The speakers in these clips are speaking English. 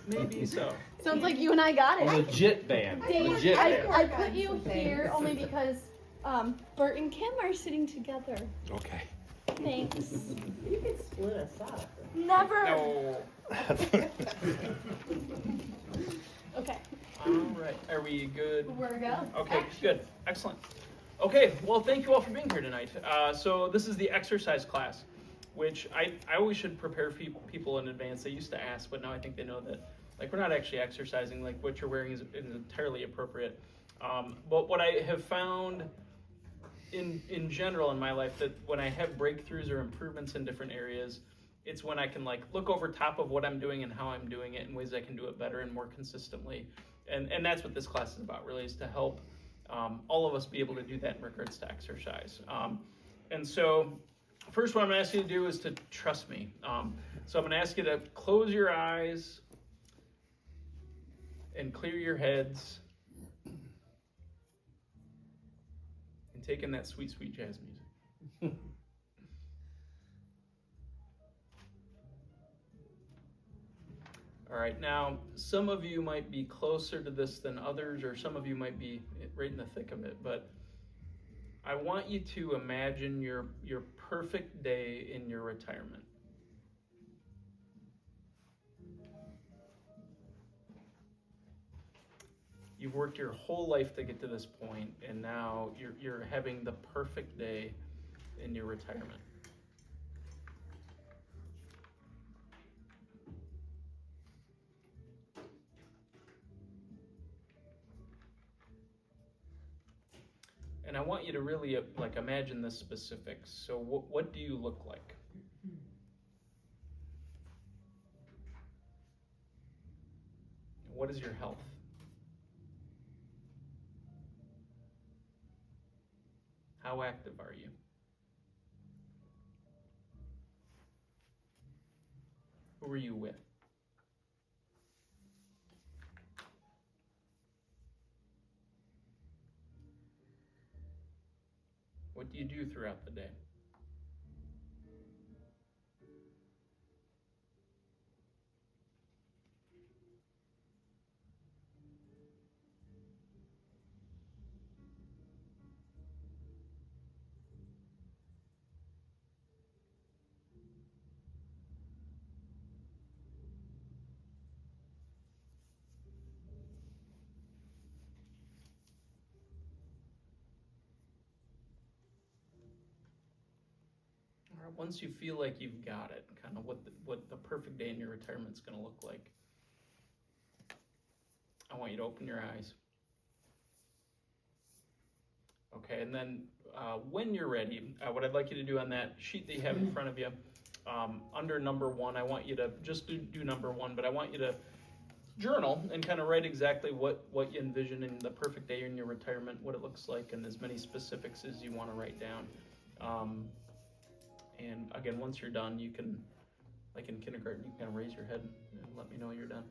Maybe so. Sounds like you and I got it. A legit band. Dave, Legit band. I put you here only because Bert and Kim are sitting together. Okay. Thanks. You can split us up. Never. No. Okay. All right. Are we good? We're go. Okay, good. Excellent. Okay, well, thank you all for being here tonight. So this is the exercise class, which I always should prepare people in advance. They used to ask, but now I think they know that, like, we're not actually exercising. Like, what you're wearing is entirely appropriate. But what I have found in general in my life, that when I have breakthroughs or improvements in different areas, it's when I can, like, look over top of what I'm doing and how I'm doing it in ways I can do it better and more consistently. And that's what this class is about, really, is to help all of us be able to do that in regards to exercise. And so first what I'm going to ask you to do is to trust me. So I'm going to ask you to close your eyes and clear your heads and take in that sweet, sweet jazz music. All right, now some of you might be closer to this than others, or some of you might be right in the thick of it, but I want you to imagine your perfect day in your retirement. You've worked your whole life to get to this point, and now you're having the perfect day in your retirement. And I want you to really like imagine the specifics. So what do you look like? What is your health? How active are you? Who are you with? What do you do throughout the day? All right, once you feel like you've got it, kind of what the perfect day in your retirement is going to look like, I want you to open your eyes. Okay, and then when you're ready, what I'd like you to do on that sheet that you have in front of you, under number 1, I want you to just do number 1, but I want you to journal and kind of write exactly what you envision in the perfect day in your retirement, what it looks like, and as many specifics as you want to write down. And again, once you're done, you can, like in kindergarten, you can kind of raise your head and let me know you're done.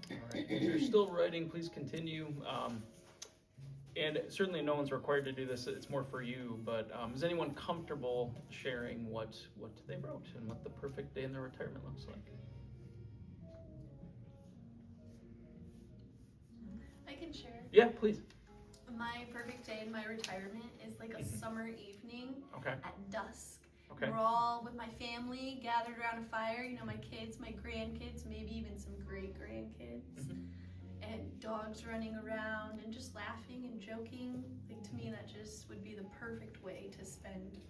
All right, if you're still writing, please continue. And certainly no one's required to do this, it's more for you, but is anyone comfortable sharing what they wrote and what the perfect day in their retirement looks like? I can share. Yeah, please. My perfect day in my retirement is like a summer evening Okay. at dusk. Okay. We're all with my family gathered around a fire, you know, my kids, my grandkids, maybe even some great grandkids. Mhm. And dogs running around and just laughing and joking. Like, to me, that just would be the perfect way to spend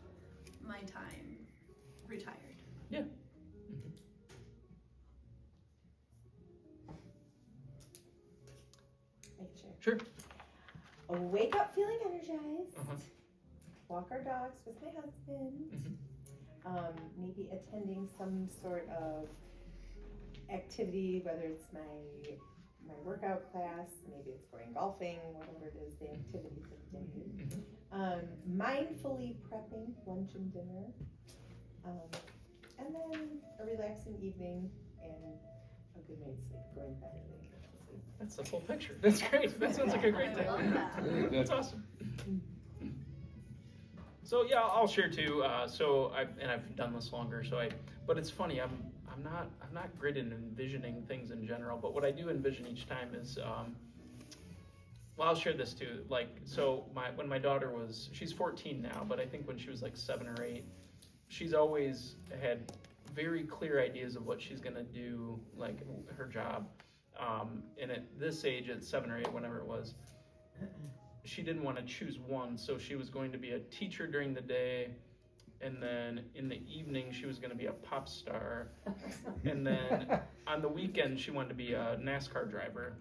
my time retired. Yeah. I can share. Sure. Wake up feeling energized. Uh-huh. Walk our dogs with my husband. Mhm. Maybe attending some sort of activity, whether it's my workout class, maybe it's going golfing, whatever it is, the activity for the day. Mindfully prepping lunch and dinner. And then a relaxing evening and a good night's sleep, going to bed early. That's the full picture. That's great. That sounds like a great I day. love that. That's awesome. So yeah, I'll share too. I've done this longer. But it's funny. I'm not great in envisioning things in general. But what I do envision each time is, well, I'll share this too. When my daughter she's 14 now, but I think when she was like 7 or 8, she's always had very clear ideas of what she's gonna do, like her job. And at this age, at 7 or 8, whenever it was, she didn't want to choose one, so she was going to be a teacher during the day, and then in the evening she was going to be a pop star, and then on the weekend she wanted to be a NASCAR driver.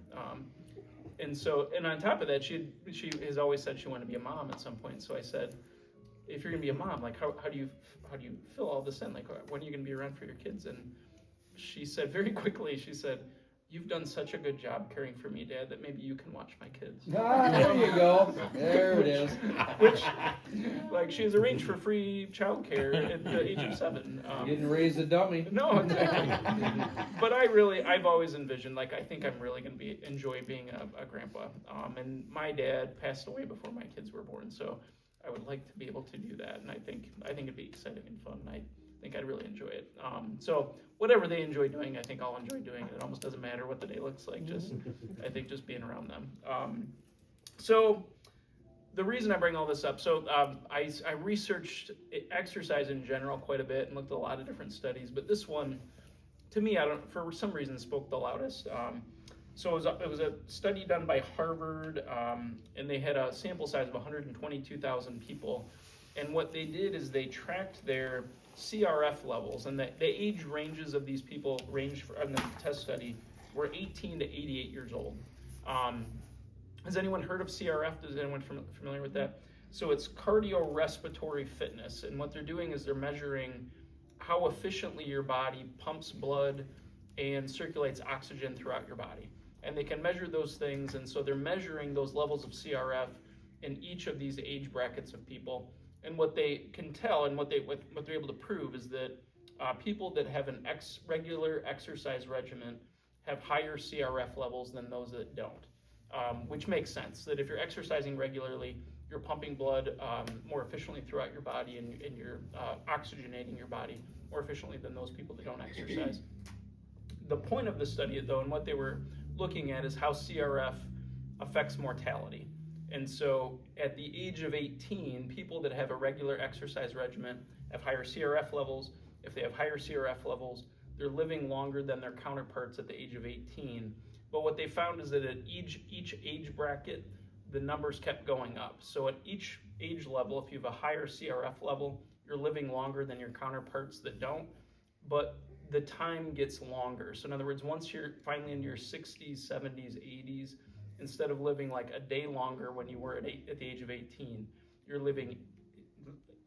And on top of that, she has always said she wanted to be a mom at some point. So I said, if you're going to be a mom, like how do you fill all this in? Like, when are you going to be around for your kids? And she said very quickly, she said, "You've done such a good job caring for me, Dad, that maybe you can watch my kids." Ah, there you go. There it is. Which, like, she has arranged for free childcare at the age of 7. You didn't raise a dummy. No, exactly. But I've always envisioned, like, I think I'm really going to enjoy being a grandpa. And my dad passed away before my kids were born, so I would like to be able to do that. And I think it'd be exciting and fun. I think I'd really enjoy it. So whatever they enjoy doing, I think I'll enjoy doing. It almost doesn't matter what the day looks like. I think just being around them. So the reason I bring all this up, I researched exercise in general quite a bit and looked at a lot of different studies, but this one, to me, for some reason, spoke the loudest. So it was a study done by Harvard, and they had a sample size of 122,000 people. And what they did is they tracked their CRF levels, and the age ranges of these people in the test study were 18 to 88 years old. Has anyone heard of CRF? Is anyone familiar with that? So it's cardiorespiratory fitness, and what they're doing is they're measuring how efficiently your body pumps blood and circulates oxygen throughout your body. And they can measure those things, and so they're measuring those levels of CRF in each of these age brackets of people. And what they can tell and what they're able to prove is that people that have an regular exercise regimen have higher CRF levels than those that don't, which makes sense. That if you're exercising regularly, you're pumping blood more efficiently throughout your body, and you're oxygenating your body more efficiently than those people that don't exercise. The point of the study, though, and what they were looking at is how CRF affects mortality. And so at the age of 18, people that have a regular exercise regimen have higher CRF levels. If they have higher CRF levels, they're living longer than their counterparts at the age of 18. But what they found is that at each age bracket, the numbers kept going up. So at each age level, if you have a higher CRF level, you're living longer than your counterparts that don't. But the time gets longer. So in other words, once you're finally in your 60s, 70s, 80s, instead of living like a day longer when you were at the age of 18, you're living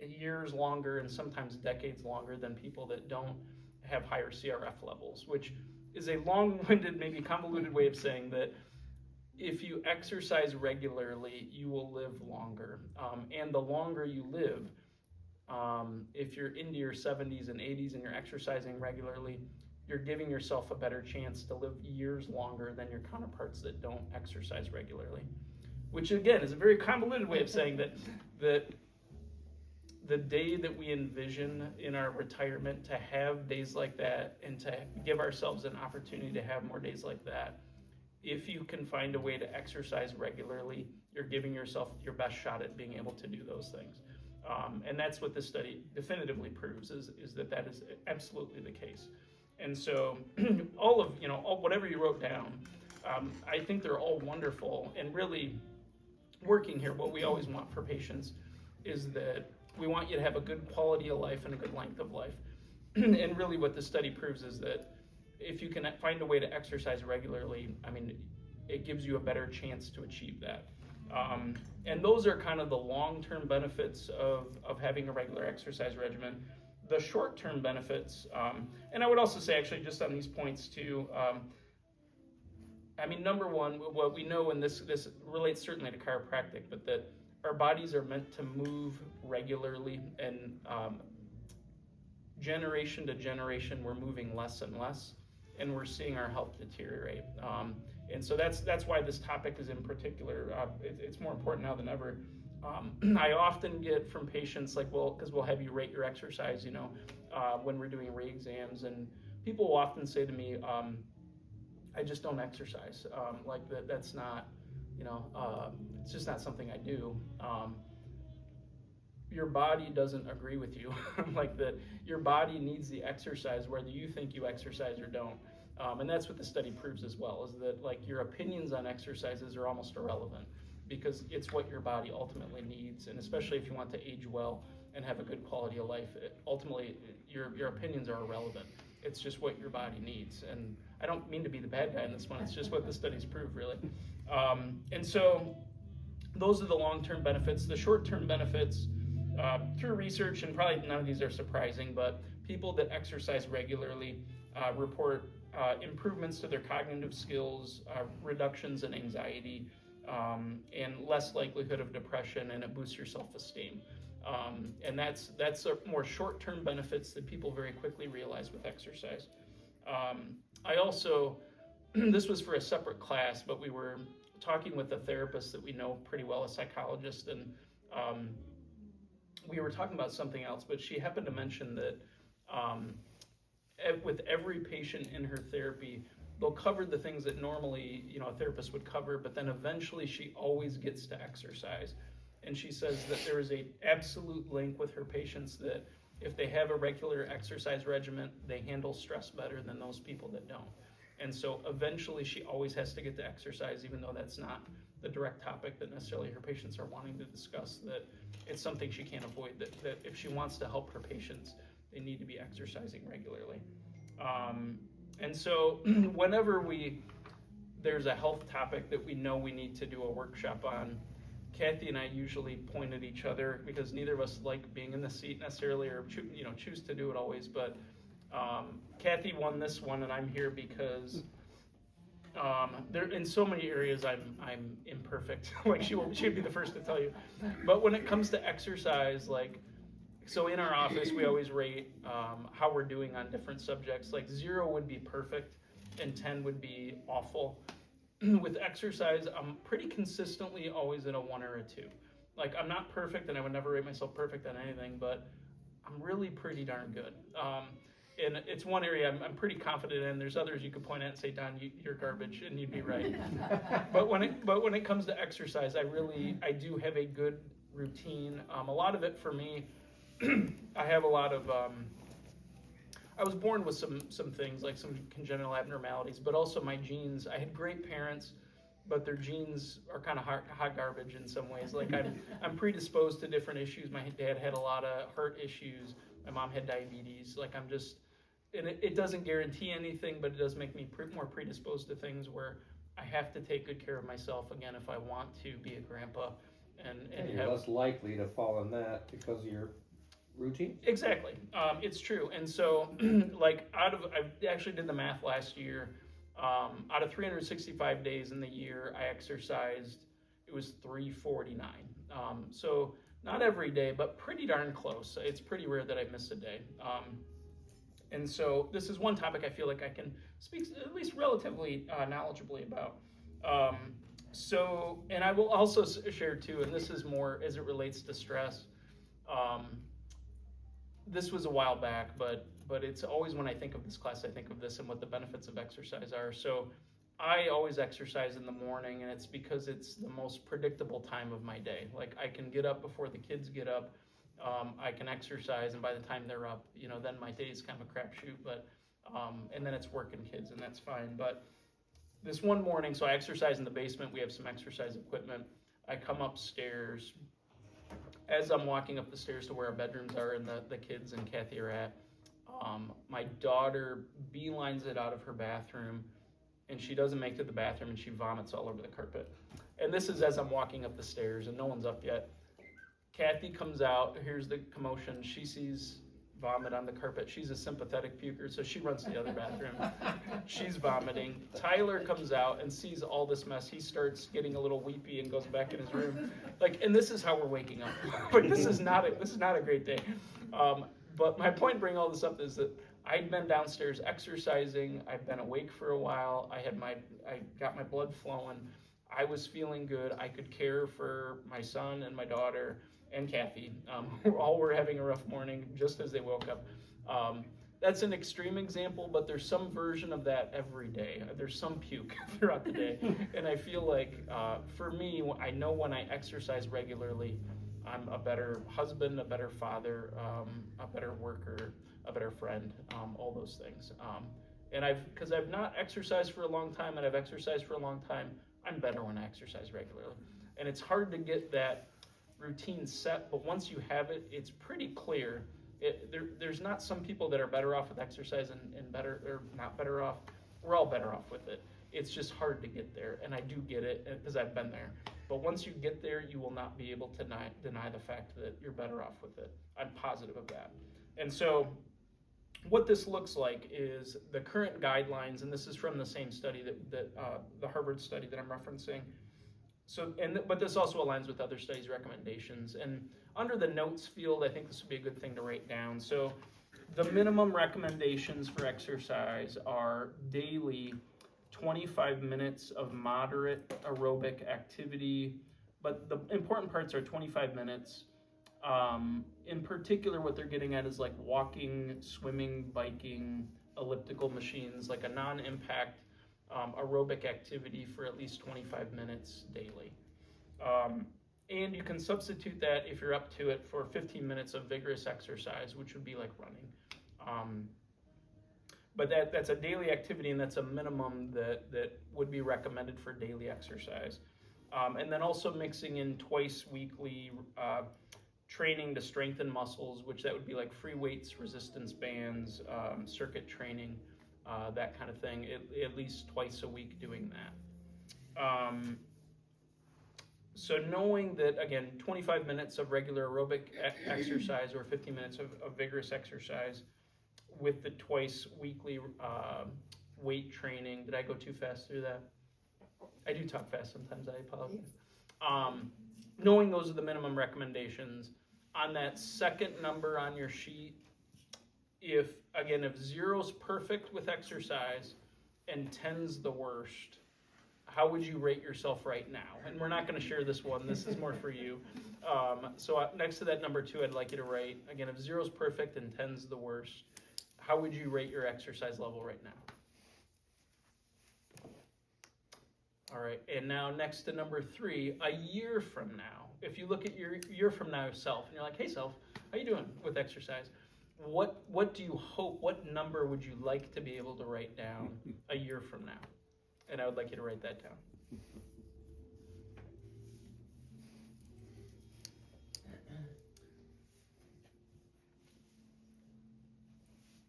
years longer and sometimes decades longer than people that don't have higher CRF levels, which is a long-winded, maybe convoluted way of saying that if you exercise regularly, you will live longer. And the longer you live, if you're into your 70s and 80s and you're exercising regularly, you're giving yourself a better chance to live years longer than your counterparts that don't exercise regularly. which again is a very convoluted way of saying that the day that we envision in our retirement to have days like that and to give ourselves an opportunity to have more days like that, if you can find a way to exercise regularly, you're giving yourself your best shot at being able to do those things. And that's what this study definitively proves, is that is absolutely the case. And so whatever you wrote down, I think they're all wonderful. And really working here, what we always want for patients is that we want you to have a good quality of life and a good length of life. And really what the study proves is that if you can find a way to exercise regularly, I mean, it gives you a better chance to achieve that. And those are kind of the long-term benefits of having a regular exercise regimen. The short-term benefits, and I would also say actually just on these points too, I mean, number one, what we know, and this relates certainly to chiropractic, but that our bodies are meant to move regularly, and generation to generation, we're moving less and less, and we're seeing our health deteriorate. And so that's why this topic is in particular, it's more important now than ever. I often get from patients like, well, because we'll have you rate your exercise, when we're doing re-exams, and people will often say to me, I just don't exercise. That's not, it's just not something I do. Your body doesn't agree with you. Your body needs the exercise whether you think you exercise or don't. And that's what the study proves as well, is that your opinions on exercises are almost irrelevant, because it's what your body ultimately needs. And especially if you want to age well and have a good quality of life, ultimately your opinions are irrelevant. It's just what your body needs. And I don't mean to be the bad guy in this one, it's just what the studies prove, really. And so those are the long-term benefits. The short-term benefits, through research, and probably none of these are surprising, but people that exercise regularly report improvements to their cognitive skills, reductions in anxiety, and less likelihood of depression, and it boosts your self-esteem. And that's more short-term benefits that people very quickly realize with exercise. I also, this was for a separate class, but we were talking with a therapist that we know pretty well, a psychologist, and we were talking about something else, but she happened to mention that with every patient in her therapy, they'll cover the things that normally, a therapist would cover, but then eventually she always gets to exercise. And she says that there is an absolute link with her patients that if they have a regular exercise regimen, they handle stress better than those people that don't. And so eventually she always has to get to exercise, even though that's not the direct topic that necessarily her patients are wanting to discuss, that it's something she can't avoid, that if she wants to help her patients, they need to be exercising regularly. And so whenever there's a health topic that we know we need to do a workshop on, Kathy and I usually point at each other, because neither of us like being in the seat necessarily, or choose to do it always. But Kathy won this one, and I'm here because there in so many areas I'm imperfect. She'd be the first to tell you. But when it comes to exercise, so in our office we always rate how we're doing on different subjects. 0 would be perfect, and 10 would be awful. With exercise, I'm pretty consistently always at a 1 or a 2. I'm not perfect, and I would never rate myself perfect on anything, but I'm really pretty darn good. And it's one area I'm pretty confident in. There's others you could point at and say, Don, you're garbage, and you'd be right. But when it comes to exercise, I do have a good routine. A lot of it for me, I have a lot of. I was born with some things, like some congenital abnormalities, but also my genes. I had great parents, but their genes are kind of hot garbage in some ways. I'm predisposed to different issues. My dad had a lot of heart issues. My mom had diabetes. And it doesn't guarantee anything, but it does make me more predisposed to things where I have to take good care of myself again if I want to be a grandpa. And you're less likely to fall in that because of your routine. Exactly. It's true. And so I actually did the math last year. Out of 365 days in the year I exercised, it was 349. So not every day, but pretty darn close. It's pretty rare that I miss a day. And so this is one topic I feel like I can speak at least relatively knowledgeably about. So, and I will also share too, and this is more as it relates to stress. This was a while back, but it's always when I think of this class, I think of this and what the benefits of exercise are. So I always exercise in the morning, and it's because it's the most predictable time of my day. Like I can get up before the kids get up. I can exercise, and by the time they're up, then my day's kind of a crapshoot. But and then it's work and kids, and that's fine. But this one morning, so I exercise in the basement. We have some exercise equipment. I come upstairs. As I'm walking up the stairs to where our bedrooms are and the kids and Kathy are at, my daughter beelines it out of her bathroom, and she doesn't make it to the bathroom, and she vomits all over the carpet. And this is as I'm walking up the stairs, and no one's up yet. Kathy comes out, here's the commotion. She sees vomit on the carpet. She's a sympathetic puker, so she runs to the other bathroom. She's vomiting. Tyler comes out and sees all this mess. He starts getting a little weepy and goes back in his room. And this is how we're waking up. But this is not a great day. But my point in bringing all this up is that I'd been downstairs exercising. I've been awake for a while. I got my blood flowing. I was feeling good. I could care for my son and my daughter and Kathy, who all were having a rough morning just as they woke up. That's an extreme example, but there's some version of that every day. There's some puke throughout the day. And I feel like, for me, I know when I exercise regularly, I'm a better husband, a better father, a better worker, a better friend, all those things. And because I've not exercised for a long time and I've exercised for a long time, I'm better when I exercise regularly. And it's hard to get that routine set, but once you have it, it's pretty clear. There's not some people that are better off with exercise and better or not better off. We're all better off with it. It's just hard to get there, and I do get it because I've been there. But once you get there, you will not be able to deny the fact that you're better off with it. I'm positive of that. And so what this looks like is the current guidelines, and this is from the same study that the Harvard study that I'm referencing. So, but this also aligns with other studies' recommendations. And under the notes field, I think this would be a good thing to write down. So the minimum recommendations for exercise are daily 25 minutes of moderate aerobic activity, but the important parts are 25 minutes. In particular, what they're getting at is like walking, swimming, biking, elliptical machines, like a non-impact aerobic activity for at least 25 minutes daily. And you can substitute that, if you're up to it, for 15 minutes of vigorous exercise, which would be like running. But that's a daily activity, and that's a minimum that would be recommended for daily exercise. And then also mixing in twice weekly training to strengthen muscles, which that would be like free weights, resistance bands, circuit training, that kind of thing, at least twice a week doing that. So knowing that, again, 25 minutes of regular aerobic exercise or 15 minutes of vigorous exercise with the twice weekly weight training. Did I go too fast through that? I do talk fast sometimes, I apologize. Knowing those are the minimum recommendations. On that second number on your sheet, if 0's perfect with exercise and 10's the worst, how would you rate yourself right now? And we're not going to share this one. This is more for you. So next to that number 2, I'd like you to write, again, if 0's perfect and 10's the worst, how would you rate your exercise level right now? All right, and now next to number 3, a year from now, if you look at your year from now self, and you're like, hey self, how you doing with exercise? What do you hope, what number would you like to be able to write down a year from now? And I would like you to write that down.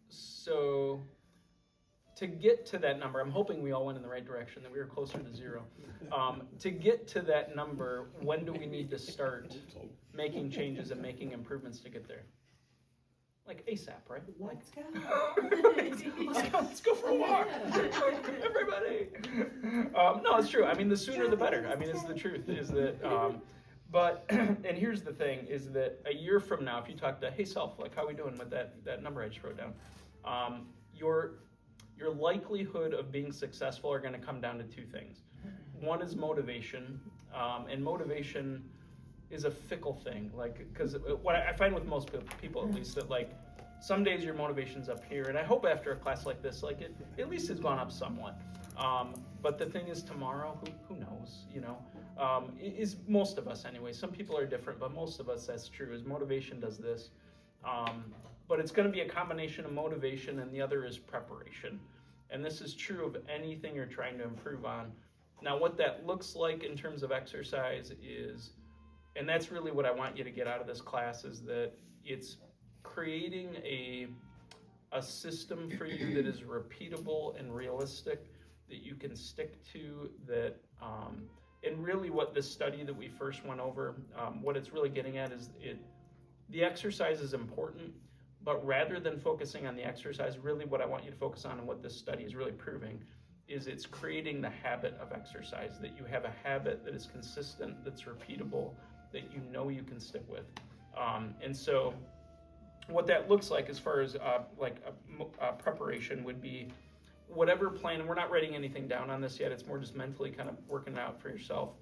So to get to that number, I'm hoping we all went in the right direction, that we were closer to 0. To get to that number, when do we need to start making changes and making improvements to get there? Like ASAP, right? Let's go. Let's go for a walk. Everybody. No, it's true. I mean, the sooner the better. I mean, it's the truth. Is that, but and here's the thing: is that a year from now, if you talk to, hey self, like how are we doing with that number I just wrote down? Your likelihood of being successful are going to come down to 2 things. one is motivation, and motivation is a fickle thing. Like, because what I find with most people, at least, that like some days your motivation's up here, and I hope after a class like this, like it at least has gone up somewhat. But the thing is, tomorrow, who knows? You know, is most of us anyway. Some people are different, but most of us, that's true. Is motivation does this, but it's going to be a combination of motivation, and the other is preparation. And this is true of anything you're trying to improve on. Now, what that looks like in terms of exercise is, and that's really what I want you to get out of this class, is that it's creating a system for you that is repeatable and realistic, that you can stick to, that, and really what this study that we first went over, what it's really getting at is the exercise is important, but rather than focusing on the exercise, really what I want you to focus on and what this study is really proving is it's creating the habit of exercise, that you have a habit that is consistent, that's repeatable, that you know you can stick with. And so what that looks like as far as preparation would be whatever plan, and we're not writing anything down on this yet, it's more just mentally kind of working it out for yourself.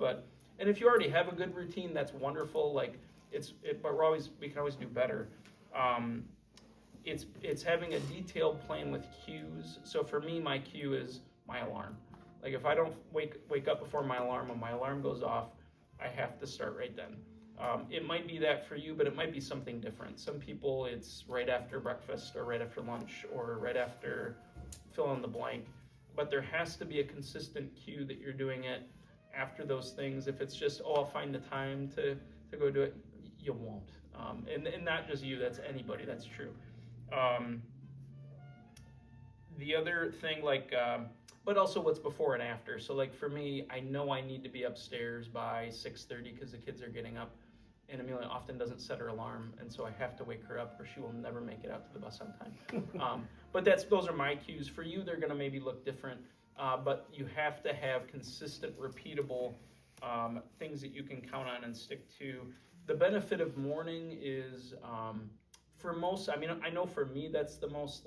And if you already have a good routine, that's wonderful, but we can always do better. It's having a detailed plan with cues. So for me, my cue is my alarm. Like if I don't wake up before my alarm, when my alarm goes off, I have to start right then. It might be that for you, but it might be something different. Some people, it's right after breakfast or right after lunch or right after fill in the blank. But there has to be a consistent cue that you're doing it after those things. If it's just, I'll find the time to go do it, you won't. And not just you, that's anybody, that's true. The other thing, but also what's before and after. So like for me, I know I need to be upstairs by 6:30 because the kids are getting up, and Amelia often doesn't set her alarm, and so I have to wake her up or she will never make it out to the bus on time. But those are my cues. For you, they're gonna maybe look different, but you have to have consistent, repeatable things that you can count on and stick to. The benefit of morning is, for most, I know for me, that's the most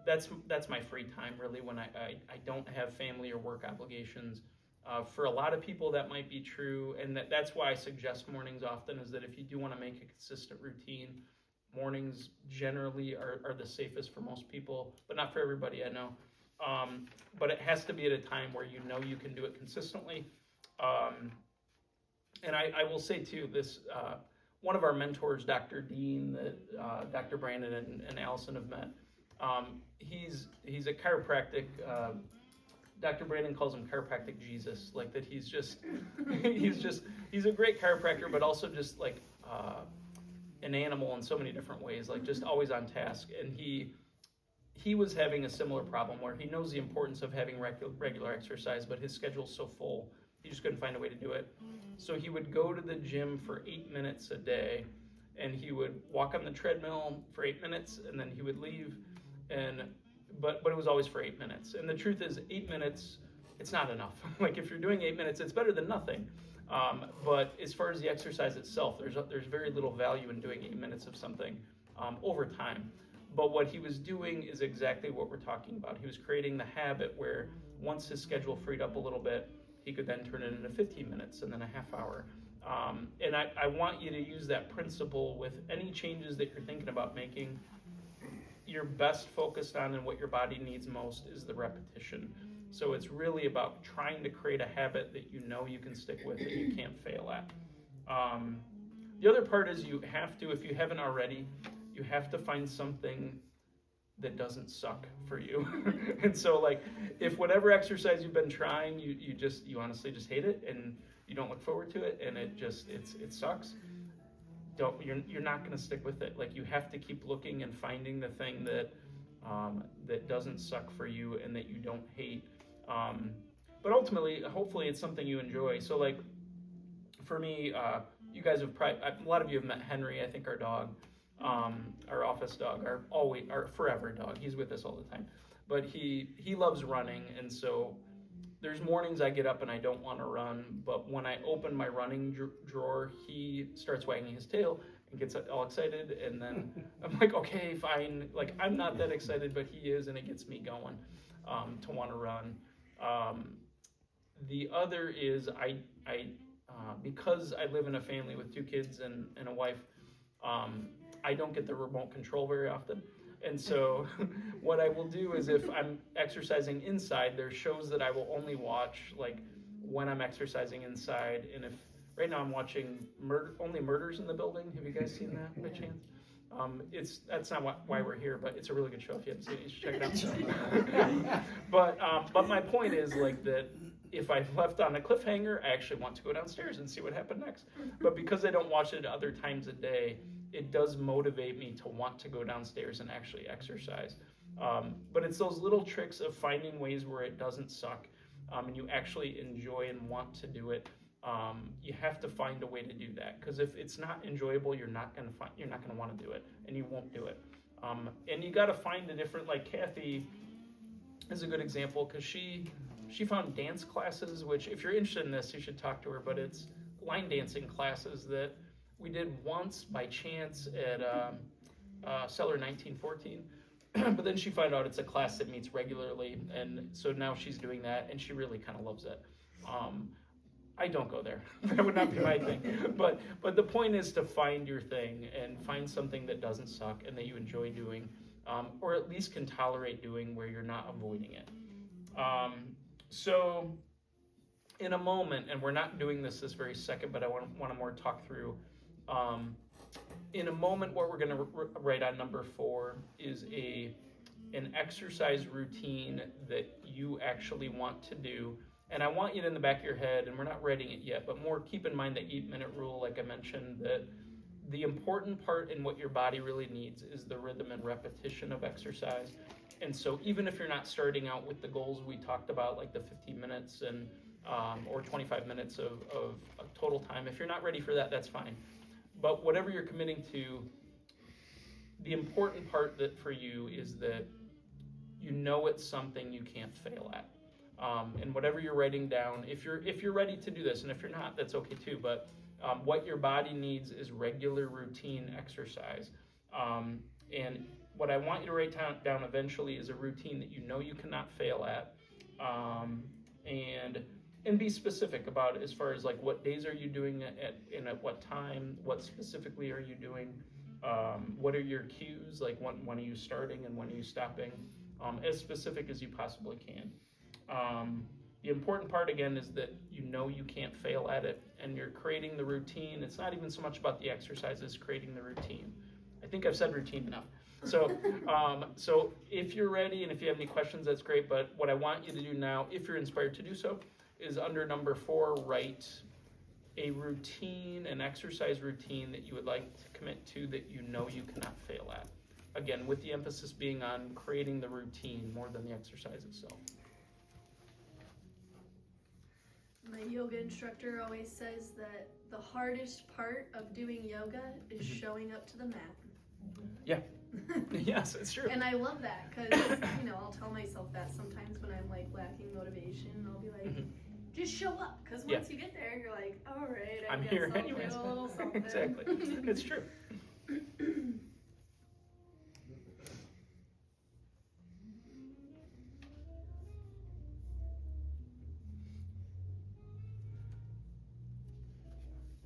that's my free time really, when I don't have family or work obligations. For a lot of people that might be true, and that's why I suggest mornings often, is that if you do want to make a consistent routine, mornings generally are the safest for most people, but not for everybody, I know. But it has to be at a time where you know you can do it consistently. And I will say too, this one of our mentors, Dr. Dean, that Dr. Brandon and Allison have met, he's a chiropractic. Dr. Brandon calls him chiropractic Jesus, like that he's a great chiropractor, but also just like an animal in so many different ways, like just always on task. And he was having a similar problem where he knows the importance of having regular exercise, but his schedule's so full, he just couldn't find a way to do it. So he would go to the gym for 8 minutes a day, and he would walk on the treadmill for 8 minutes, and then he would leave. But it was always for 8 minutes. And the truth is, 8 minutes, it's not enough. Like if you're doing 8 minutes, it's better than nothing. But as far as the exercise itself, there's very little value in doing 8 minutes of something over time. But what he was doing is exactly what we're talking about. He was creating the habit where once his schedule freed up a little bit, he could then turn it into 15 minutes and then a half hour. And I want you to use that principle with any changes that you're thinking about making. You're best focused on and what your body needs most is the repetition. So it's really about trying to create a habit that you know you can stick with and you can't fail at. The other part is you have to, if you haven't already, you have to find something that doesn't suck for you. And so like, if whatever exercise you've been trying, you honestly just hate it and you don't look forward to it and it sucks, you're not going to stick with it. Like you have to keep looking and finding the thing that doesn't suck for you and that you don't hate. But ultimately, hopefully it's something you enjoy. So like for me, you guys have probably, a lot of you have met Henry, I think our dog, our office dog, our forever dog. He's with us all the time, but he loves running. And so there's mornings I get up and I don't want to run, but when I open my running drawer, he starts wagging his tail and gets all excited. And then I'm like, okay, fine. Like I'm not that excited, but he is, and it gets me going to want to run. The other is because I live in a family with 2 kids and a wife, I don't get the remote control very often. And so what I will do is if I'm exercising inside, there's shows that I will only watch like when I'm exercising inside. And if right now I'm watching Only Murders in the Building. Have you guys seen that by chance? That's not why we're here, but it's a really good show. If you haven't seen it, you should check it out. But my point is like that. If I've left on a cliffhanger, I actually want to go downstairs and see what happened next. But because I don't watch it other times a day, it does motivate me to want to go downstairs and actually exercise. But it's those little tricks of finding ways where it doesn't suck, and you actually enjoy and want to do it. You have to find a way to do that, because if it's not enjoyable, you're not gonna want to do it, and you won't do it. And you got to find a different, like Kathy is a good example, because she found dance classes, which if you're interested in this, you should talk to her. But it's line dancing classes that we did once by chance at Cellar 1914. But then she found out it's a class that meets regularly, and so now she's doing that, and she really kind of loves it. I don't go there. That would not be my thing. But the point is to find your thing and find something that doesn't suck and that you enjoy doing, or at least can tolerate doing, where you're not avoiding it. So in a moment, and we're not doing this very second, but I want to more talk through, in a moment what we're going to write on number 4 is an exercise routine that you actually want to do. And I want you to, in the back of your head, and we're not writing it yet, but more keep in mind the 8-minute rule, like I mentioned, that the important part in what your body really needs is the rhythm and repetition of exercise. And so even if you're not starting out with the goals we talked about, like the 15 minutes and or 25 minutes of total time, if you're not ready for that, that's fine. But whatever you're committing to, the important part that for you is that you know it's something you can't fail at. And whatever you're writing down, if you're ready to do this, and if you're not, that's okay too. But what your body needs is regular routine exercise. And what I want you to write down eventually is a routine that you know you cannot fail at, and be specific about it as far as like what days are you doing it at what time, what specifically are you doing, what are your cues, like when are you starting and when are you stopping, as specific as you possibly can. The important part again is that you know you can't fail at it, and you're creating the routine. It's not even so much about the exercises, creating the routine. I think I've said routine enough. So if you're ready and if you have any questions, that's great. But what I want you to do now, if you're inspired to do so, is under number 4, write a routine, an exercise routine that you would like to commit to that you know you cannot fail at. Again, with the emphasis being on creating the routine more than the exercise itself. My yoga instructor always says that the hardest part of doing yoga is showing up to the mat. Yeah. Yes, it's true. And I love that because, I'll tell myself that sometimes when I'm like lacking motivation. I'll be like, just show up. Because once you get there, you're like, all right, I I'm guess here I'll anyways. do a little something. Exactly. It's true.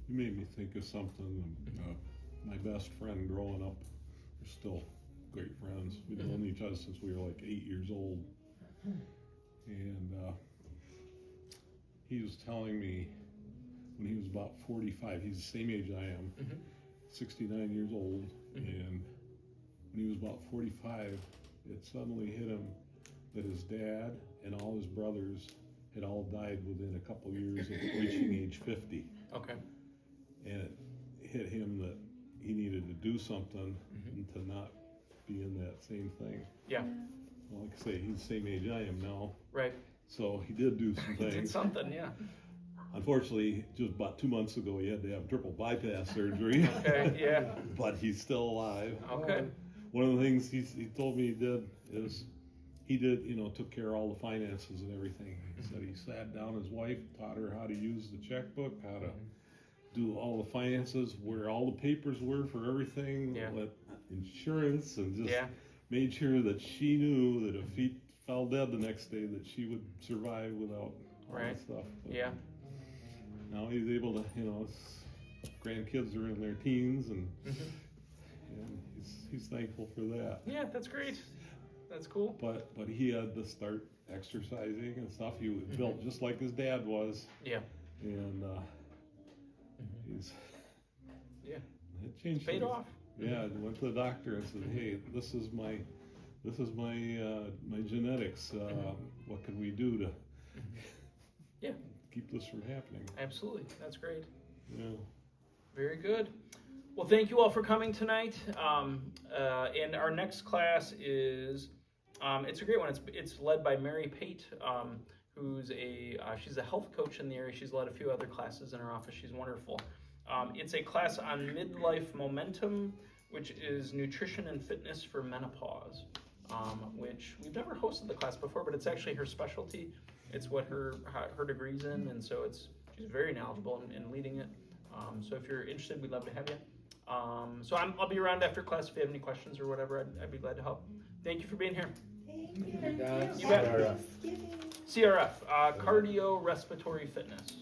You made me think of something. My best friend growing up, we're still great friends. We've known each other since we were like 8 years old. And he was telling me when he was about 45, he's the same age I am, 69 years old. And when he was about 45, it suddenly hit him that his dad and all his brothers had all died within a couple years of reaching age 50. Okay. And it hit him that he needed to do something and to not be in that same thing. Yeah. Well, like I say, he's the same age I am now. Right. So he did do some He did things. something, yeah. Unfortunately, just about 2 months ago, he had to have triple bypass surgery. Okay, yeah. But he's still alive. Okay. One of the things he told me he did is he took care of all the finances and everything. He said he sat down his wife, taught her how to use the checkbook, how to do all the finances, where all the papers were for everything, Yeah. what insurance, and just made sure that she knew that if he fell dead the next day, that she would survive without all Right. that stuff. But Yeah. now he's able to, his grandkids are in their teens, and he's thankful for that. Yeah, that's great. That's cool. But he had to start exercising and stuff. He was built just like his dad was, Yeah. and he's Yeah. it changed. Paid things. off. Yeah, I went to the doctor and said, "Hey, this is my my genetics. What can we do to Yeah. keep this from happening?" Absolutely. That's great. Yeah. Very good. Well, thank you all for coming tonight. And our next class is, it's a great one. It's led by Mary Pate, who's she's a health coach in the area. She's led a few other classes in her office. She's wonderful. It's a class on midlife momentum, which is nutrition and fitness for menopause, which we've never hosted the class before, but it's actually her specialty. It's what her degree's in, and so she's very knowledgeable in leading it. So if you're interested, we'd love to have you. So I'll be around after class if you have any questions or whatever. I'd be glad to help. Thank you for being here. Thank you, you. guys. You bet. Happy Thanksgiving. CRF, cardiorespiratory fitness.